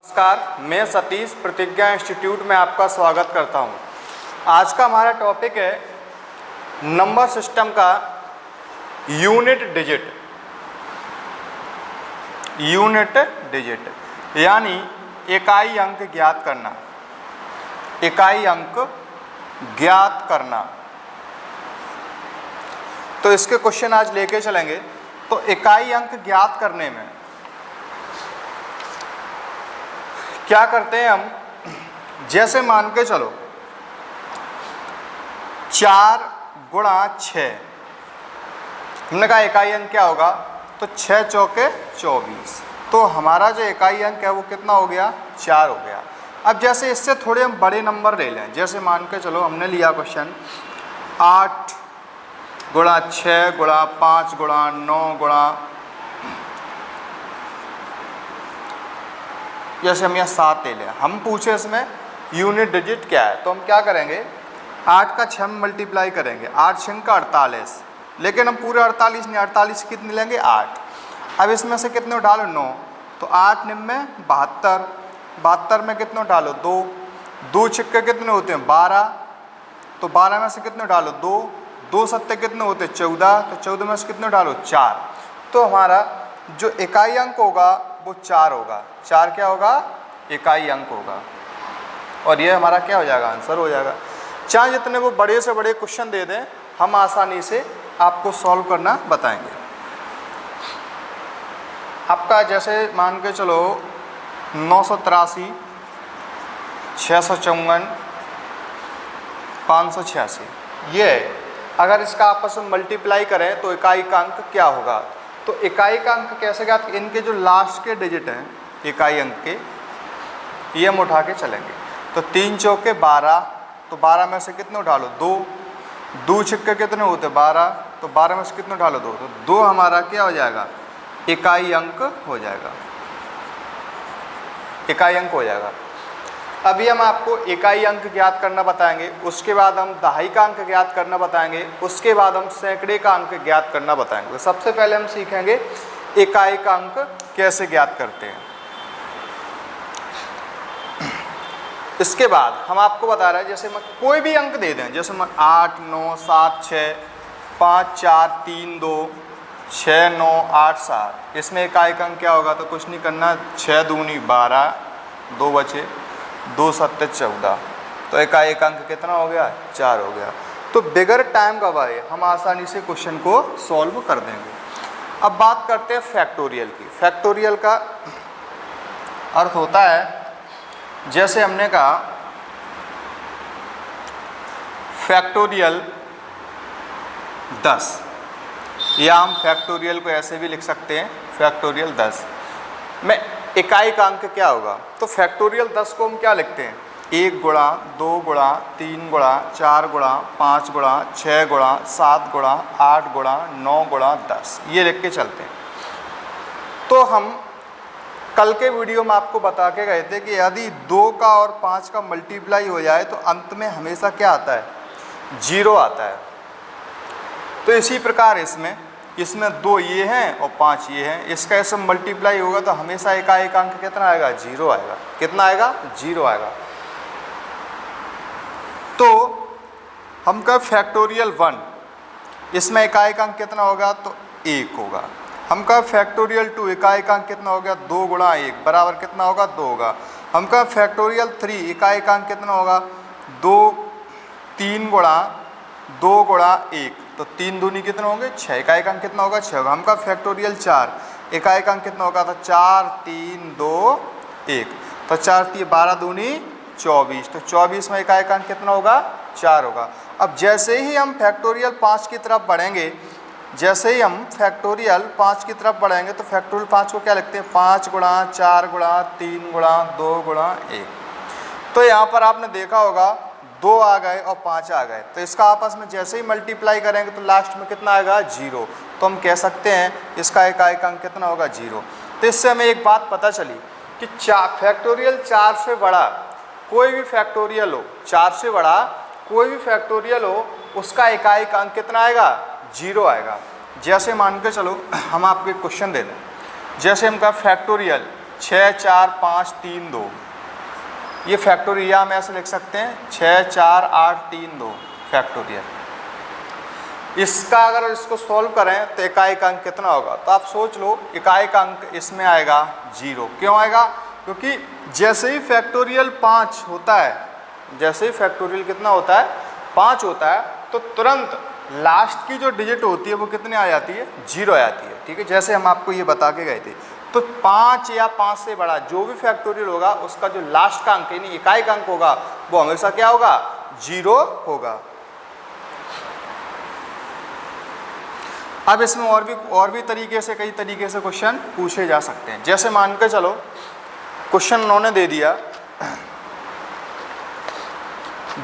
नमस्कार, मैं सतीश प्रतिज्ञा इंस्टीट्यूट में आपका स्वागत करता हूं। आज का हमारा टॉपिक है नंबर सिस्टम का यूनिट डिजिट यानी इकाई अंक ज्ञात करना। इकाई अंक ज्ञात करना, तो इसके क्वेश्चन आज लेके चलेंगे। तो इकाई अंक ज्ञात करने में क्या करते हैं हम, जैसे मान के चलो 4 गुणा 6, हमने कहा इकाई अंक क्या होगा, तो 6 चौके 24। तो हमारा जो इकाई अंक है वो कितना हो गया, 4 हो गया। अब जैसे इससे थोड़े हम बड़े नंबर ले लें, जैसे मान के चलो हमने लिया क्वेश्चन 8 गुणा 6 गुणा 5 गुणा 9 गुणा, जैसे हम यहाँ 7 ले लें। हम पूछे इसमें यूनिट डिजिट क्या है, तो हम क्या करेंगे, 8 का 6 में मल्टीप्लाई करेंगे, 8 6 का 48, लेकिन हम पूरे 48 नहीं, 48 कितने लेंगे 8। अब इसमें से कितने डालो 9, तो 8 9 में 72, 72 में कितने डालो 2, 2 छिक्के कितने होते हैं 12, तो 12 में से कितने डालो 2, 2 सत्ते कितने होते हैं 14, तो 14 में से कितने डालो 4। तो हमारा जो इकाई अंक होगा वो 4 होगा। 4 क्या होगा, इकाई अंक होगा, और ये हमारा क्या हो जाएगा, आंसर हो जाएगा। चाहे जितने वो बड़े से बड़े क्वेश्चन दे दें, हम आसानी से आपको सॉल्व करना बताएंगे। आपका जैसे मान के चलो 983, 654, 586, ये अगर इसका आपस में मल्टीप्लाई करें तो इकाई का अंक क्या होगा। तो इकाई का अंक कैसे ज्ञात, इनके जो लास्ट के डिजिट हैं इकाई अंक के, ये हम उठा के चलेंगे। तो 3 चौके 12, तो 12 में से कितने उठालो 2, 2 छिक्के कितने होते 12, तो 12 में से कितने उठालो 2, तो 2 हमारा क्या हो जाएगा, इकाई अंक हो जाएगा, इकाई अंक हो जाएगा। अभी हम आपको इकाई अंक ज्ञात करना बताएंगे, उसके बाद हम दहाई का अंक ज्ञात करना बताएंगे, उसके बाद हम सैकड़े का अंक ज्ञात करना बताएंगे। तो सबसे पहले हम सीखेंगे इकाई का अंक कैसे ज्ञात करते हैं। इसके बाद हम आपको बता रहे हैं, जैसे मैं कोई भी अंक दे दें, जैसे मैं 8 9 7 6 5 4 3 2 6 9 8 7, इसमें इकाई का अंक क्या होगा, तो कुछ नहीं करना, 6 दूनी 12, 2 बचे, 2 सत्ते 14, तो इकाई का अंक कितना हो गया, 4 हो गया। तो बिगर टाइम गवाए हम आसानी से क्वेश्चन को सॉल्व कर देंगे। अब बात करते हैं फैक्टोरियल की। फैक्टोरियल का अर्थ होता है, जैसे हमने कहा फैक्टोरियल 10, या हम फैक्टोरियल को ऐसे भी लिख सकते हैं फैक्टोरियल 10 में इकाई का अंक क्या होगा। तो फैक्टोरियल 10 को हम क्या लिखते हैं, 1 गुणा 2 गुणा 3 गुणा 4 गुणा 5 गुणा 6 गुणा 7 गुणा 8 गुणा 9 गुणा 10, ये लिख के चलते हैं। तो हम कल के वीडियो में आपको बता के गए थे कि यदि 2 का और 5 का मल्टीप्लाई हो जाए तो अंत में हमेशा क्या आता है, 0 आता है। तो इसी प्रकार इसमें 2 ये हैं और 5 ये हैं, इसका ऐसे मल्टीप्लाई होगा तो हमेशा इकाई का अंक कितना आएगा, 0 आएगा। कितना आएगा, 0 आएगा। तो हम कह फैक्टोरियल 1, इसमें इकाई का अंक कितना होगा, तो 1 होगा। हम कह फैक्टोरियल 2, इकाई का अंक कितना हो गया, 2 गुणा 1 बराबर कितना होगा, 2 होगा। हम कह फैक्टोरियल 3, इकाई का अंक कितना होगा, 3 गुणा 2 गुणा 1, तो 3 दूनी कितने होंगे 6, इकाई का अंक कितना होगा 6 होगा। हमका फैक्टोरियल 4, इकाई का अंक कितना होगा, तो 4 3 2 1, तो 4 3 12 दूनी 24, तो 24 में इकाई का अंक कितना होगा, 4 होगा। अब जैसे ही हम फैक्टोरियल 5 की तरफ बढ़ेंगे, जैसे ही हम फैक्टोरियल 5 की तरफ बढ़ेंगे तो फैक्टोरियल 5 को क्या लिखते हैं, 5 गुणा 4 गुणा 3 गुणा 2 गुणा 1। तो यहाँ पर आपने देखा होगा 2 आ गए और 5 आ गए, तो इसका आपस में जैसे ही मल्टीप्लाई करेंगे तो लास्ट में कितना आएगा, 0। तो हम कह सकते हैं इसका इकाई का अंक कितना होगा, 0। तो इससे हमें एक बात पता चली कि फैक्टोरियल 4 से बड़ा कोई भी फैक्टोरियल हो, 4 से बड़ा कोई भी फैक्टोरियल हो, उसका इकाई का अंक कितना आएगा, 0 आएगा। जैसे मान के चलो हम आपको एक क्वेश्चन दे दें, जैसे हम कहा फैक्टोरियल 6 4 5 3 2, ये फैक्टोरियल हम ऐसे लिख सकते हैं 6 4 8 3 2 फैक्टोरियल। इसका अगर इसको सॉल्व करें तो इकाई का अंक कितना होगा? तो आप सोच लो इकाई का अंक इसमें आएगा 0। क्यों आएगा? क्योंकि जैसे ही फैक्टोरियल 5 होता है, जैसे ही फैक्टोरियल कितना होता है 5 होता है, तो तुरंत लास्ट की जो डिजिट होती है वो कितने आ जाती है? 0 आ जाती है। ठीक है, जैसे हम आपको ये बता के गए थे। तो 5 या 5 से बड़ा जो भी फैक्टोरियल होगा उसका जो लास्ट का अंक यानी इकाई का अंक होगा वो हमेशा क्या होगा? 0 होगा। अब इसमें और भी तरीके से कई तरीके से क्वेश्चन पूछे जा सकते हैं। जैसे मान के चलो क्वेश्चन उन्होंने दे दिया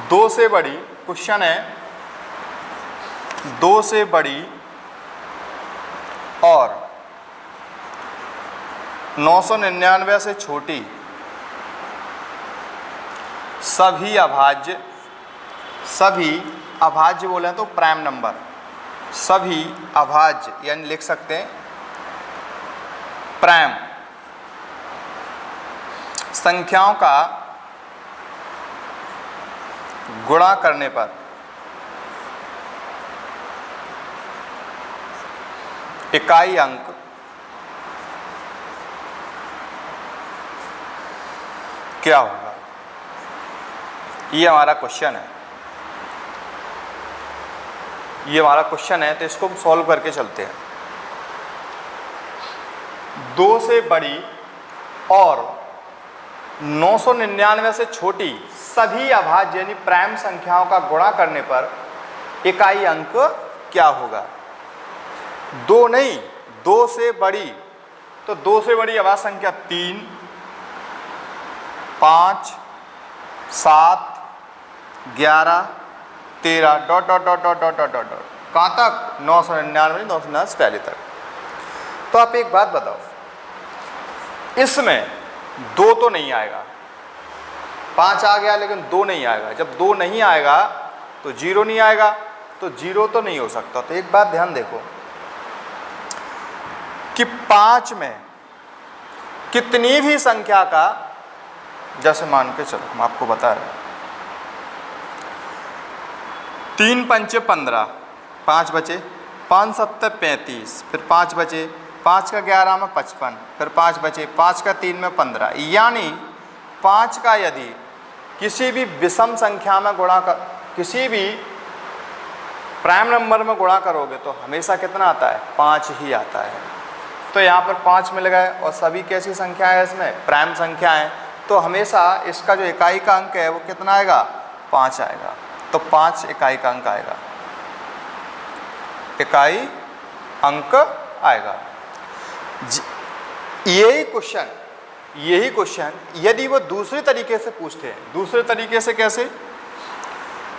2 से बड़ी, क्वेश्चन है 2 से बड़ी और 999 से छोटी सभी अभाज्य बोले तो प्राइम नंबर, सभी अभाज्य यानी लिख सकते हैं प्राइम संख्याओं का गुणा करने पर इकाई अंक क्या होगा? ये हमारा क्वेश्चन है, ये हमारा क्वेश्चन है। तो इसको हम सॉल्व करके चलते हैं। 2 से बड़ी और 999 से छोटी सभी अभाज्य यानी प्राइम संख्याओं का गुणा करने पर इकाई अंक क्या होगा? 2 नहीं, 2 से बड़ी, तो 2 से बड़ी अभाज्य संख्या 3 5 7 11 13 dot dot dot dot dot dot dot dot कहाँ तक? 999 से पहले तक। तो आप एक बात बताओ, इसमें 2 तो नहीं आएगा, 5 आ गया लेकिन 2 नहीं आएगा। जब 2 नहीं आएगा तो 0 नहीं आएगा, तो 0 तो नहीं हो सकता। तो एक बात ध्यान देखो कि 5 में कितनी भी संख्या का, जैसे मान के चलो हम आपको बता रहे हैं 3 पंचे 15, 5 बचे, 5 सत्ते 35, फिर 5 बचे, 5 का 11 में 55, फिर 5 बचे, 5 का 3 में 15। यानी 5 का यदि किसी भी विषम संख्या में गुणा कर, किसी भी प्राइम नंबर में गुणा करोगे तो हमेशा कितना आता है? 5 ही आता है। तो यहाँ पर 5 मिल गए और सभी कैसी संख्या है इसमें? प्राइम संख्या है। तो हमेशा इसका जो इकाई का अंक है वो कितना आएगा? 5 आएगा। तो 5 इकाई का अंक आएगा, इकाई अंक आएगा। यही क्वेश्चन यदि वो दूसरे तरीके से पूछते हैं, दूसरे तरीके से कैसे?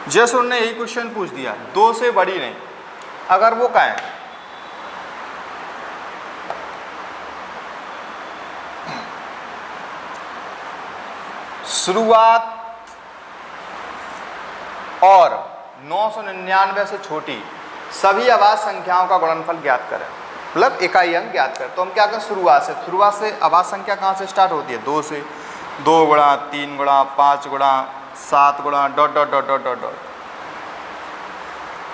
जैसे उन्होंने यही क्वेश्चन पूछ दिया 2 से बड़ी नहीं, अगर वो कहें शुरुआत और 999 से छोटी सभी अभाज्य संख्याओं का गुणनफल ज्ञात करें, मतलब इकाई अंक ज्ञात करें। तो हम क्या करें? शुरुआत से अभाज्य संख्या कहाँ से स्टार्ट होती है? 2 से। 2 गुणा 3 गुणा 5 गुणा 7 गुणा dot dot dot dot dot dot.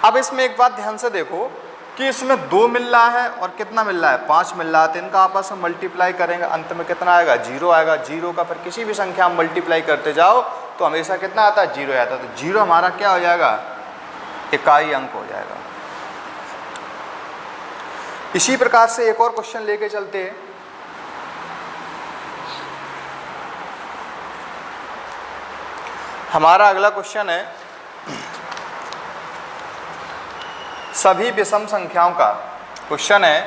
अब इसमें एक बात ध्यान से देखो कि इसमें 2 मिल रहा है और कितना मिल रहा है? 5 मिल रहा है। तो इनका आपस में मल्टीप्लाई करेंगे, अंत में कितना आएगा? 0 आएगा। 0 का फिर किसी भी संख्या में मल्टीप्लाई करते जाओ तो हमेशा कितना आता है? 0 आता है। तो 0 हमारा क्या हो जाएगा? इकाई अंक हो जाएगा। इसी प्रकार से एक और क्वेश्चन लेके चलते हैं। हमारा अगला क्वेश्चन है सभी विषम संख्याओं का। क्वेश्चन है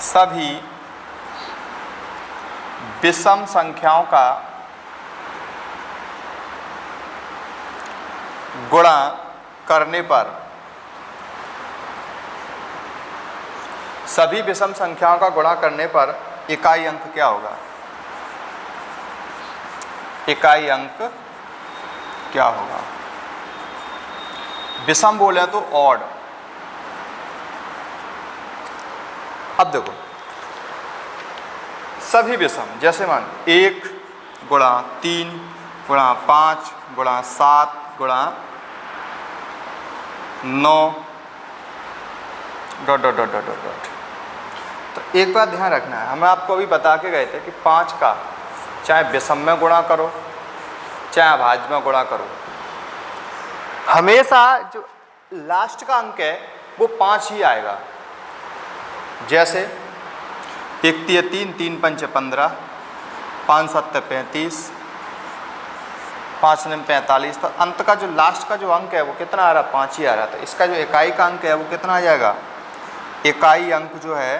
सभी विषम संख्याओं का गुणा करने पर, सभी विषम संख्याओं का गुणा करने पर इकाई अंक क्या होगा? इकाई अंक क्या होगा? विषम बोले तो ऑड। अब देखो सभी विषम, जैसे मान 1 गुणा 3 गुणा 5 गुणा 7 गुणा 9 dot dot dot dot dot. तो एक बात ध्यान रखना है, हम आपको अभी बता के गए थे कि 5 का चाहे विषम में गुणा करो चाहे अभाज्य में गुणा करो, हमेशा जो लास्ट का अंक है वो 5 ही आएगा। जैसे 1 3 3 3 5 15 5 7 35 5 9 45, तो अंत का जो लास्ट का जो अंक है वो कितना आ रहा, 5 ही आ रहा। तो इसका जो इकाई का अंक है वो कितना आ जाएगा, इकाई अंक जो है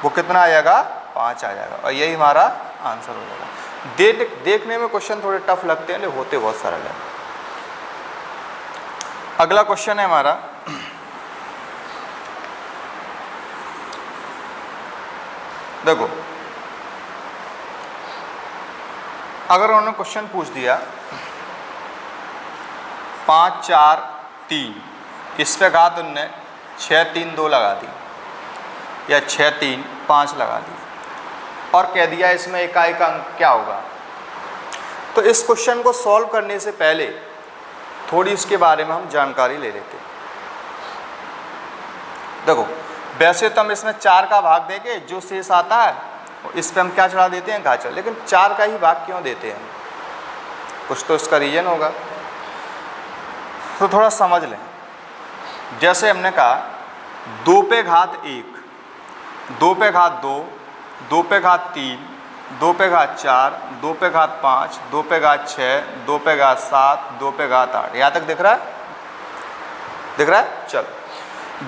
वो कितना आ जाएगा, 5 आ जाएगा, और यही हमारा आंसर हो जाएगा। देखने में क्वेश्चन थोड़े टफ लगते हैं लेकिन होते बहुत सरल है। अगला क्वेश्चन है हमारा, देखो अगर उन्होंने क्वेश्चन पूछ दिया 5 4 3, इस पे घात उनने 6 3 2 लगा दी या 6 3 5 लगा दी और कह दिया इसमें इकाई का अंक क्या होगा। तो इस क्वेश्चन को सॉल्व करने से पहले थोड़ी इसके बारे में हम जानकारी ले लेते हैं। देखो वैसे तो हम इसमें 4 का भाग देंगे, जो शेष आता है इस पे हम क्या चढ़ा देते हैं, घात, लेकिन 4 का ही भाग क्यों देते हैं, कुछ तो इसका रीजन होगा, तो थोड़ा समझ लें। जैसे हमने कहा 2 पे घात 1, 2 पे घात 2, 2 पे घात 3, 2 पे घात 4, 2 पे घात 5, 2 पे घात 6, 2 पे घात 7, 2 पे घात 8, यहाँ तक दिख रहा है, दिख रहा है। चल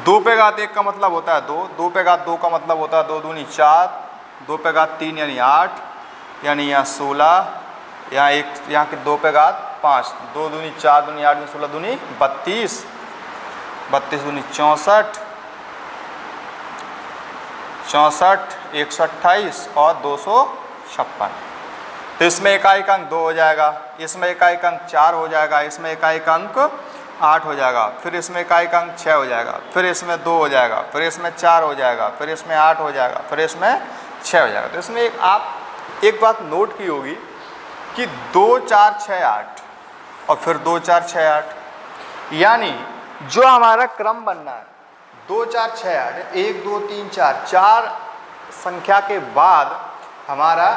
2 पे घात 1 का मतलब होता है 2, 2 पे घात 2 का मतलब होता है 2 दूनी 4, 2 पे घात 3 यानी 8, यानी यहाँ 16, यहाँ के 2 पे घात 5, 2 दूनी 4 दूनी 8 दूनी 16 दूनी 32, 32 दूनी 64, 64 128 और 256। तो इसमें इकाई का अंक 2 हो जाएगा, इसमें इकाई का अंक 4 हो जाएगा, इसमें इकाई का अंक 8 हो जाएगा, फिर इसमें इकाई का अंक 6 हो जाएगा, फिर इसमें 2 हो जाएगा, फिर इसमें 4 हो जाएगा, फिर इसमें 8 हो जाएगा, फिर इसमें 6 हो जाएगा। तो इसमें आप एक बात नोट की होगी कि 2 4 6 8 और फिर 2 4 6 8, यानी जो हमारा क्रम बनना है 2 4 6 8, 1 2 3 4, 4 संख्या के बाद हमारा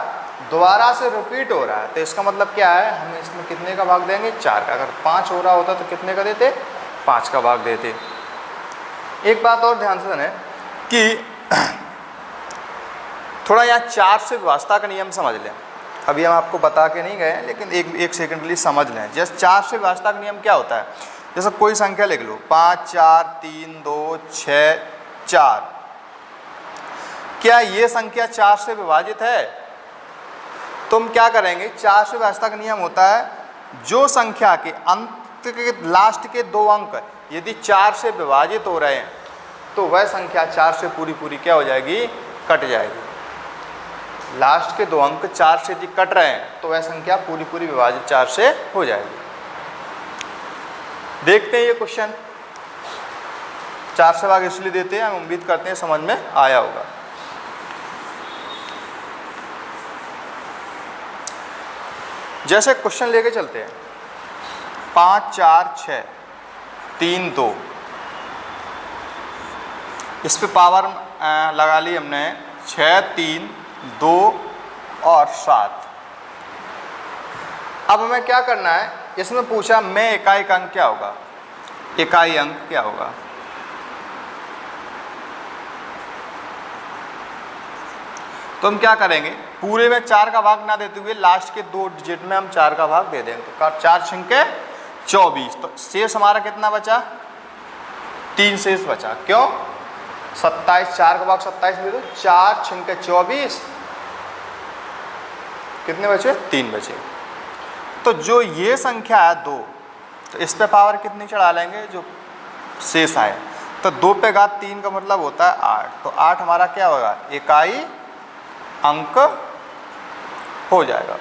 दोबारा से रिपीट हो रहा है। तो इसका मतलब क्या है, हम इसमें कितने का भाग देंगे, 4 का। अगर 5 हो रहा होता तो कितने का देते, 5 का भाग देते। एक बात और ध्यान से सुने कि थोड़ा यहाँ 4 से विभाज्यता का नियम समझ लें। अभी हम आपको बता के नहीं गए लेकिन एक सेकंड के लिए समझ लें। जैसे 4 से विभाज्यता का नियम क्या होता है, जैसे कोई संख्या लिख लो 5 4 3 2 6 4, क्या ये संख्या 4 से विभाजित है, तुम क्या करेंगे, 4 से विभाज्यता का नियम होता है जो संख्या के अंत के लास्ट के 2 अंक यदि 4 से विभाजित हो रहे हैं तो वह संख्या 4 से पूरी क्या हो जाएगी, कट जाएगी। लास्ट के 2 अंक 4 से यदि कट रहे हैं तो वह संख्या पूरी विभाजित 4 से हो जाएगी। देखते हैं ये क्वेश्चन, 4 से भाग इसलिए देते हैं, हम उम्मीद करते हैं समझ में आया होगा। जैसे क्वेश्चन लेके चलते हैं 5 4 6 3 2, इस पे पावर लगा ली हमने 6 3 2 और 7। अब हमें क्या करना है, इसमें पूछा में इकाई का अंक क्या होगा, इकाई अंक क्या होगा। तो हम क्या करेंगे, पूरे में 4 का भाग ना देते हुए लास्ट के 2 डिजिट में हम 4 का भाग दे देंगे। तो 4 छिंके 24, तो शेष हमारा कितना बचा, 3 शेष बचा। क्यों, 27, 4 का भाग 27 दे दो, 4 छिंके 24, कितने बचे, 3 बचे। तो जो ये संख्या है 2, तो इस पे पावर कितनी चढ़ा लेंगे, जो शेष आए। तो 2 पे घात 3 का मतलब होता है 8, तो 8 हमारा क्या होगा, इकाई अंक हो जाएगा।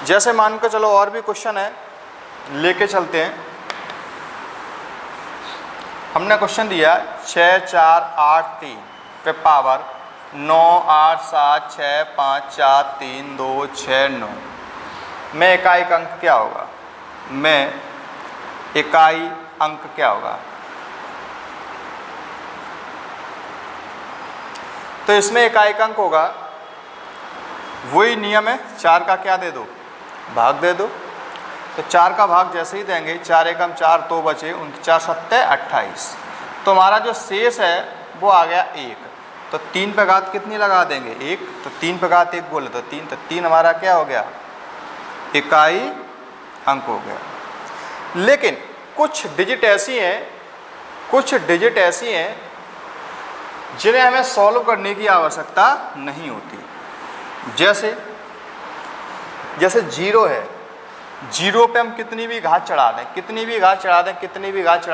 जैसे मान के चलो और भी क्वेश्चन है, लेके चलते हैं। हमने क्वेश्चन दिया 6 4 8 3 पे पावर 9 8 7 6 5 4 3 2 6 9 में इकाई अंक क्या होगा? में इकाई अंक क्या होगा? तो इसमें इकाई अंक होगा, वही नियम है, 4 का क्या दे दो? भाग दे दो। तो 4 का भाग जैसे ही देंगे, 4 एकम 4 तो बचे 4 सत्ते 28। तो हमारा जो शेष है वो आ गया 1। तो 3 पे घात कितनी लगा देंगे? 1। तो 3 पे घात 1 बोले तो 3, तो 3 हमारा क्या हो गया? इकाई अंक हो गया। लेकिन कुछ डिजिट ऐसी हैं जिन्हें हमें सॉल्व करने की आवश्यकता नहीं होती। जैसे 0 है, 0 पे हम कितनी भी घात चढ़ा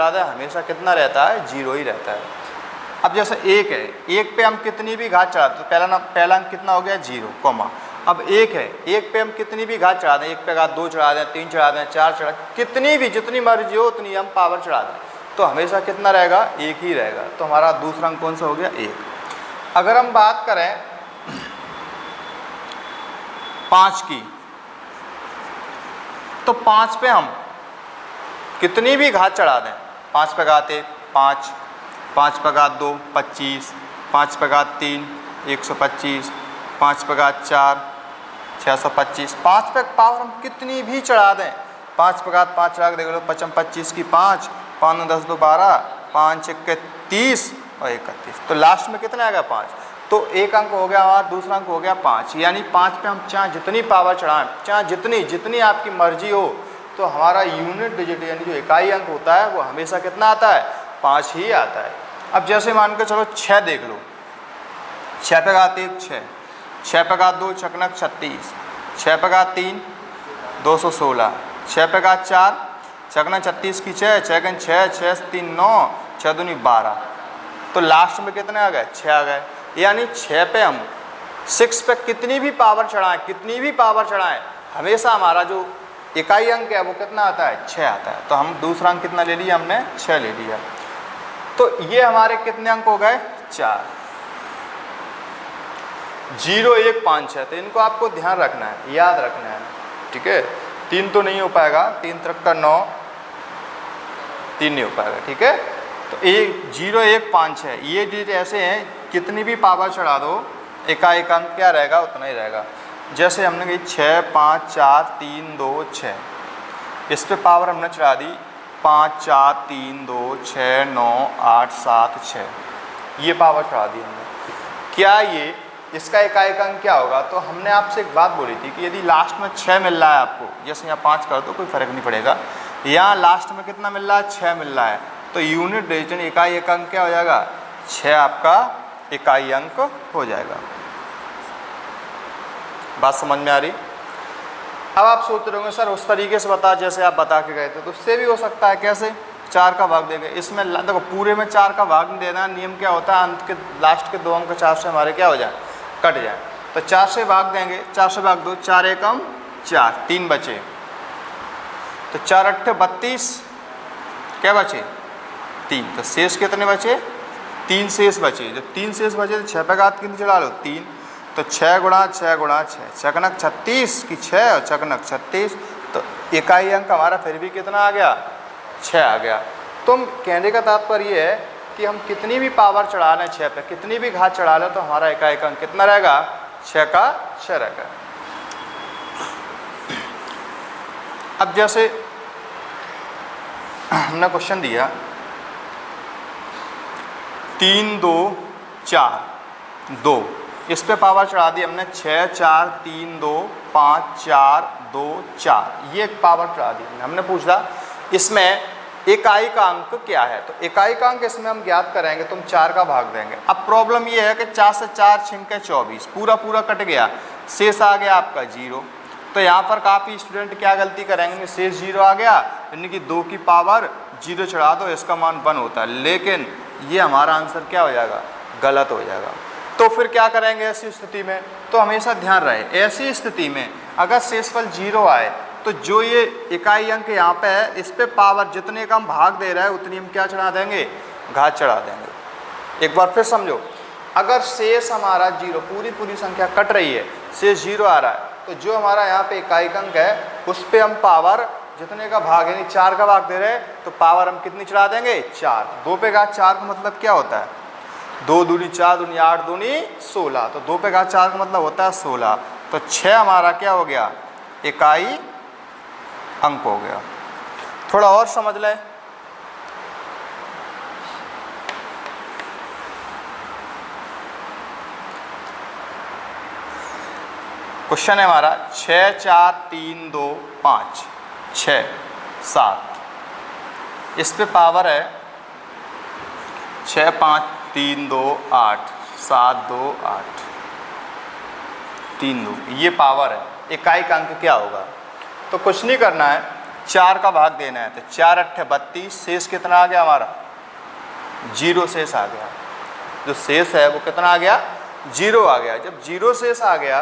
दें, हमेशा कितना रहता है? 0 ही रहता है। अब जैसे 1 है, 1 पे हम कितनी भी घात चढ़ा दें, तो पहला अंक कितना हो गया? 0, कॉमा। अब 1 है, 1 पे हम कितनी भी घात चढ़ा दें, 1 पे घात 2 चढ़ा दें, 3 चढ़ा दें, 4 चढ़ा, कितनी भी जितनी मर्जी हो उतनी हम पावर चढ़ा दें, तो हमेशा कितना रहेगा? 1 ही रहेगा। तो हमारा दूसरा अंक कौन सा हो गया? 1। अगर हम बात करें 5 की, तो 5 पे हम कितनी भी घात चढ़ा दें, 5 पे घात 1 5, 5 पे घात 2 25, 5 पे घात 3 125, 5 पे घात 4 625, 5 पे पावर हम कितनी भी चढ़ा दें, 5 पे घात 5 चढ़ा के देख लो, 5 25 की 5, 5 10 2 12, 5 1 30 और 31, तो लास्ट में कितना आएगा? 5। तो एक अंक हो गया हमारा, दूसरा अंक हो गया 5। यानी 5 पे हम चाहे जितनी पावर चढ़ाएं, चाहे जितनी आपकी मर्जी हो, तो हमारा यूनिट डिजिट यानी जो इकाई अंक होता है वो हमेशा कितना आता है? 5 ही आता है। अब जैसे मान के चलो 6 देख लो, 6 पे घात 1 6, 6 पे घात 2 चकनक 36, 6 पे घात 3 216, 6 पे घात 4 चकना 36 की 6, 6 6 6 3 9, 6 दूनी 12, तो लास्ट में कितने आ गए? 6 आ गए। यानी 6 पे हम 6 पे कितनी भी पावर चढ़ाएं, हमेशा हमारा जो इकाई अंक है वो कितना आता है? 6 आता है। तो हम दूसरा अंक कितना ले लिया? हमने 6 ले लिया। तो ये हमारे कितने अंक हो गए? 4। 0 1 5 6, तो इनको आपको ध्यान रखना है, याद रखना है, ठीक है। 3 तो नहीं हो पाएगा, 3 3 का 9, 3 नहीं हो पाएगा, ठीक है। तो 0 1 5 6 ये डिजिट ऐसे हैं, कितनी भी पावर चढ़ा दो इकाई अंक क्या रहेगा? उतना ही रहेगा। जैसे हमने कही 6 5 4 3 2 6, इस पे पावर हमने चढ़ा दी 5 4 3 2 6 9 8 7 6, ये पावर चढ़ा दी हमने। क्या ये इसका इकाई अंक क्या होगा? तो हमने आपसे एक बात बोली थी कि यदि लास्ट में 6 मिल रहा है आपको, जैसे यहाँ 5 कर दो कोई फर्क नहीं पड़ेगा, यहाँ लास्ट में कितना मिल रहा है? 6 मिल रहा है, तो यूनिट डिजिट इकाई अंक क्या हो जाएगा? 6 आपका इकाई अंक हो जाएगा। बात समझ में आ रही? अब आप सोच रहे होंगे सर उस तरीके से बता जैसे आप बता के गए थे, तो उससे भी हो सकता है। कैसे? 4 का भाग देंगे, इसमें देखो पूरे में 4 का भाग नहीं देना, नियम क्या होता है? अंत के लास्ट के 2 अंक 4 से हमारे क्या हो जाए? कट जाए। तो 4 से भाग देंगे, 4 से भाग दो, 4 एकम 4, 3 बचे, तो 4 8 32, क्या बचे? 3। तो शेष कितने बचे? 3 शेष बचे। जब 3 शेष बचे तो 6 पे घात कितनी चढ़ा लो? 3। तो 6 गुणा 6 गुणा 6, चकनक 36 की 6 और चकनक 36, तो इकाई अंक हमारा फिर भी कितना आ गया? 6 आ गया। तो कहने का तात्पर्य ये है कि हम कितनी भी पावर चढ़ा लें 6 पे, कितनी भी घात चढ़ा लें, तो हमारा इकाई अंक कितना रहेगा? 6 का 6 रहेगा। अब जैसे हमने क्वेश्चन दिया 3 2 4 2, इस पे पावर चढ़ा दी हमने 6 4 3 2 5 4 2 4, ये एक पावर चढ़ा दी हमने पूछा इसमें इकाई का अंक क्या है? तो इकाई का अंक इसमें हम ज्ञात करेंगे, तुम 4 का भाग देंगे। अब प्रॉब्लम ये है कि 4 से 4 छिंके 24, पूरा कट गया, शेष आ गया आपका 0। तो यहाँ पर काफ़ी स्टूडेंट क्या गलती करेंगे? शेष 0 आ गया, यानी कि 2 की पावर 0 चढ़ा दो, इसका मान 1 होता है, लेकिन ये हमारा आंसर क्या हो जाएगा? गलत हो जाएगा। तो फिर क्या करेंगे ऐसी स्थिति में? तो हमेशा ध्यान रहे, ऐसी स्थिति में अगर शेषफल 0 आए तो जो ये इकाई अंक यहाँ पे है, इस पे पावर जितने का हम भाग दे रहे हैं उतनी हम क्या चढ़ा देंगे? घात चढ़ा देंगे। एक बार फिर समझो, अगर शेष हमारा जीरो, पूरी संख्या कट रही है, शेष जीरो आ रहा है, तो जो हमारा यहाँ पे इकाई अंक है उस पर हम पावर जितने का भाग यानी 4 का भाग दे रहे हैं, तो पावर हम कितनी चढ़ा देंगे 4। 2 पे घात 4 का मतलब क्या होता है 2 दूनी 4 दूनी 8 दूनी 16, तो 2 पे घात 4 का मतलब होता है 16। तो 6 हमारा क्या हो गया इकाई अंक हो गया। थोड़ा और समझ लें, क्वेश्चन है हमारा 6 4 3 2 5 6 7, इस पे पावर है 6 5 3 2 8 7 2 8 3 2, ये पावर है। इकाई का अंक क्या होगा, तो कुछ नहीं करना है, 4 का भाग देना है, तो 4 8 32, शेष कितना आ गया हमारा 0 शेष आ गया। जो शेष है वो कितना आ गया 0 आ गया। जब 0 शेष आ गया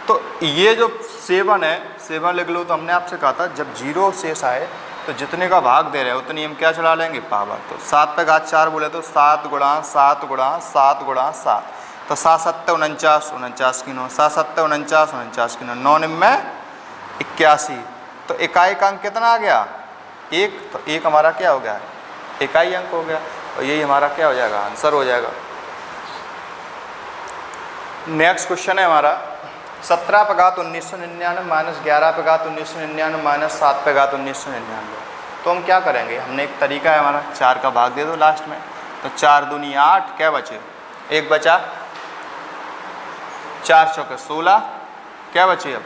तो ये जो 7 है 7 लिख लो, तो हमने आपसे कहा था जब 0 शेष आए तो जितने का भाग दे रहे हैं उतनी हम क्या चला लेंगे पावर। तो 7 पे घात 4 बोले तो 7 गुणा 7 गुणा 7 गुणा 7, तो 7 7 49 49 की 9, 7 7 49 49 की 9, 9 9 81, तो इकाई का अंक कितना आ गया 1। तो 1 हमारा क्या हो गया इकाई अंक हो गया, और यही हमारा क्या हो जाएगा आंसर हो जाएगा। नेक्स्ट क्वेश्चन है हमारा 17 पे घात 1999 माइनस 11 पे घात 1999 माइनस 7 पे घात 1999। तो हम क्या करेंगे, हमने एक तरीका है हमारा 4 का भाग दे दो लास्ट में, तो 4 दूनी 8, क्या बचे 1 बचा, 4 चौके 16, क्या बचे अब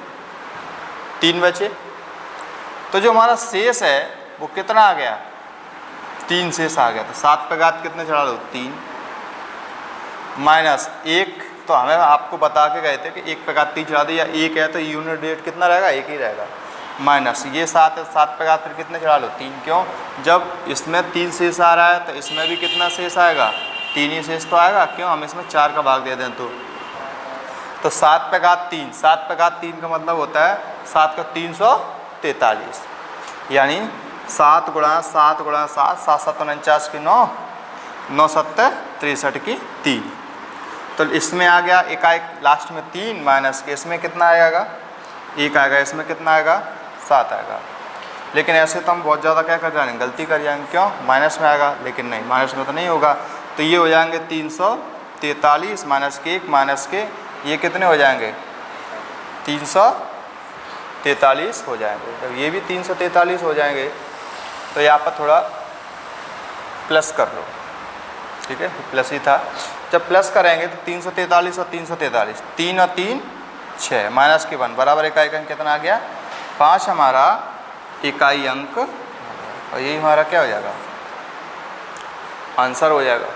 3 बचे। तो जो हमारा शेष है वो कितना आ गया 3 शेष आ गया। तो 7 पे घात कितने चढ़ा दो 3 माइनस 1, तो हमें आपको बता के गए थे कि 1 पे घात 3 चढ़ा दिया, 1 है तो यूनिट रेट कितना रहेगा 1 ही रहेगा, माइनस ये 7 है, 7 पे घात फिर कितने चढ़ा लो 3। क्यों, जब इसमें 3 शेष आ रहा है तो इसमें भी कितना शेष आएगा 3 ही शेष तो आएगा। क्यों, हम इसमें 4 का भाग दे दें तो 7 पे घात 3, 7 पे घात 3 का मतलब होता है 7 का 343, यानी 7 गुणा 7 गुणा 7, 7 7 49 की 9, 9 7 63 की 3, तो इसमें आ गया इकाई लास्ट में 3 माइनस के इसमें कितना आएगा 1 आएगा, इसमें कितना आएगा 7 आएगा। लेकिन ऐसे तो हम बहुत ज़्यादा क्या कर जाएंगे गलती कर जाएंगे, क्यों माइनस में आएगा, लेकिन नहीं माइनस में तो नहीं होगा। तो ये हो जाएंगे 343 माइनस के 1 माइनस के ये कितने हो जाएंगे 343 हो जाएंगे। जब ये भी 343 हो जाएंगे तो यहाँ पर थोड़ा प्लस कर लो, ठीक है प्लस ही था। जब प्लस करेंगे तो 343 और 343, 3 और 3 6 माइनस के 1 बराबर इकाई अंक कितना आ गया 5 हमारा इकाई अंक, और यही हमारा क्या हो जाएगा आंसर हो जाएगा।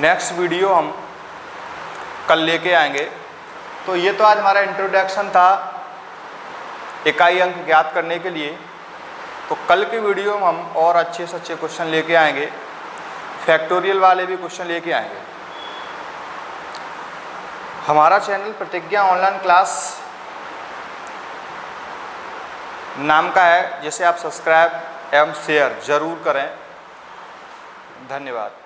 नेक्स्ट वीडियो हम कल लेके आएंगे। तो ये तो आज हमारा इंट्रोडक्शन था इकाई अंक ज्ञात करने के लिए। तो कल के वीडियो में हम और अच्छे से अच्छे क्वेश्चन लेके आएंगे, फैक्टोरियल वाले भी क्वेश्चन लेके आएंगे। हमारा चैनल प्रतिज्ञा ऑनलाइन क्लास नाम का है, जिसे आप सब्सक्राइब एवं शेयर ज़रूर करें। धन्यवाद।